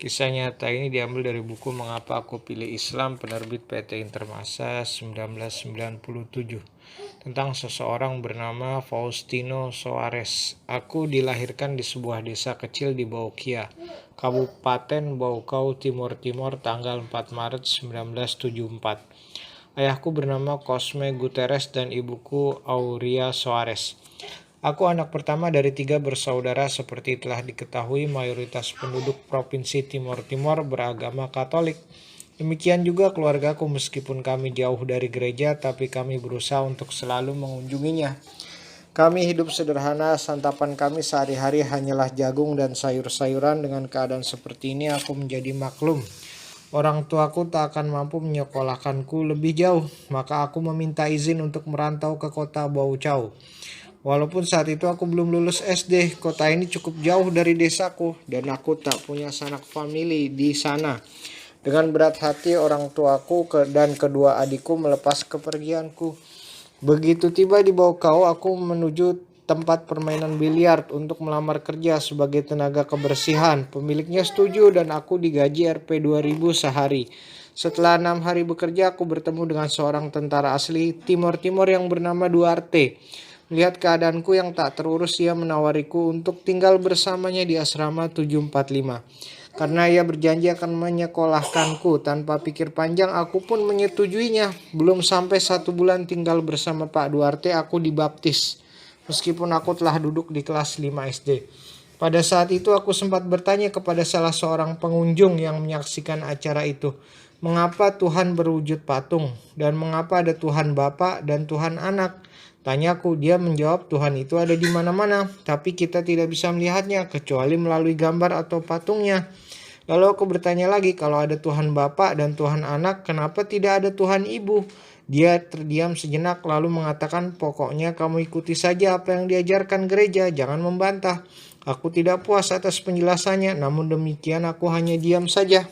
Kisah nyata ini diambil dari buku Mengapa Aku Pilih Islam, penerbit PT Intermasa 1997, tentang seseorang bernama Faustino Soares. Aku dilahirkan di sebuah desa kecil di Baukia, Kabupaten Baucau, Timur Timor, tanggal 4 Maret 1974. Ayahku bernama Cosme Guterres dan ibuku Auria Soares. Aku anak pertama dari 3 bersaudara. Seperti telah diketahui, mayoritas penduduk Provinsi Timor Timor beragama Katolik. Demikian juga keluargaku, meskipun kami jauh dari gereja, tapi kami berusaha untuk selalu mengunjunginya. Kami hidup sederhana, santapan kami sehari-hari hanyalah jagung dan sayur-sayuran. Dengan keadaan seperti ini, aku menjadi maklum. Orang tuaku tak akan mampu menyekolahkanku lebih jauh, maka aku meminta izin untuk merantau ke kota Baucau. Walaupun saat itu aku belum lulus SD, kota ini cukup jauh dari desaku dan aku tak punya sanak famili di sana. Dengan berat hati orang tuaku dan kedua adikku melepas kepergianku. Begitu tiba di Baucau, aku menuju tempat permainan biliar untuk melamar kerja sebagai tenaga kebersihan. Pemiliknya setuju dan aku digaji Rp 2.000 sehari. Setelah 6 hari bekerja, aku bertemu dengan seorang tentara asli Timor Timor yang bernama Duarte. Melihat keadaanku yang tak terurus, ia menawariku untuk tinggal bersamanya di asrama 745. Karena ia berjanji akan menyekolahkanku, tanpa pikir panjang aku pun menyetujuinya. Belum sampai 1 bulan tinggal bersama Pak Duarte, aku dibaptis. Meskipun aku telah duduk di kelas 5 SD. Pada saat itu aku sempat bertanya kepada salah seorang pengunjung yang menyaksikan acara itu, mengapa Tuhan berwujud patung dan mengapa ada Tuhan Bapa dan Tuhan Anak? Tanyaku. Dia menjawab, Tuhan itu ada di mana-mana, tapi kita tidak bisa melihatnya kecuali melalui gambar atau patungnya. Lalu aku bertanya lagi, kalau ada Tuhan Bapa dan Tuhan Anak, kenapa tidak ada Tuhan Ibu? Dia terdiam sejenak lalu mengatakan, pokoknya kamu ikuti saja apa yang diajarkan gereja, jangan membantah. Aku tidak puas atas penjelasannya, namun demikian aku hanya diam saja.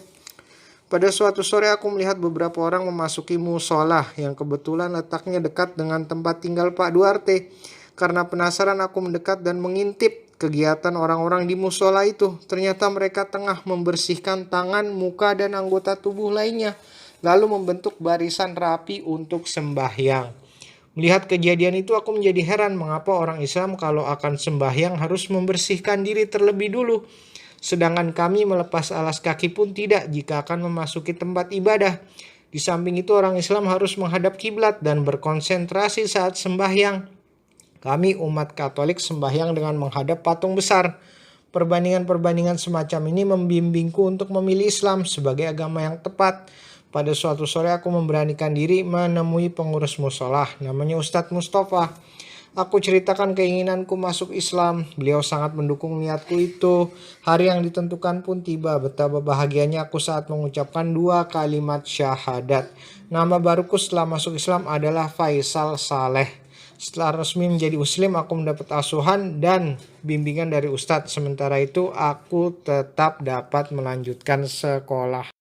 Pada suatu sore aku melihat beberapa orang memasuki musola yang kebetulan letaknya dekat dengan tempat tinggal Pak Duarte. Karena penasaran aku mendekat dan mengintip kegiatan orang-orang di musola itu. Ternyata mereka tengah membersihkan tangan, muka, dan anggota tubuh lainnya, lalu membentuk barisan rapi untuk sembahyang. Melihat kejadian itu aku menjadi heran mengapa orang Islam kalau akan sembahyang harus membersihkan diri terlebih dulu. Sedangkan kami melepas alas kaki pun tidak jika akan memasuki tempat ibadah. Di samping itu orang Islam harus menghadap kiblat dan berkonsentrasi saat sembahyang. Kami umat Katolik sembahyang dengan menghadap patung besar. Perbandingan-perbandingan semacam ini membimbingku untuk memilih Islam sebagai agama yang tepat. Pada suatu sore aku memberanikan diri menemui pengurus musola, namanya Ustadz Mustafa. Aku ceritakan keinginanku masuk Islam. Beliau sangat mendukung niatku itu. Hari yang ditentukan pun tiba. Betapa bahagianya aku saat mengucapkan 2 kalimat syahadat. Nama baruku setelah masuk Islam adalah Faisal Saleh. Setelah resmi menjadi Muslim, aku mendapat asuhan dan bimbingan dari Ustadz. Sementara itu, aku tetap dapat melanjutkan sekolah.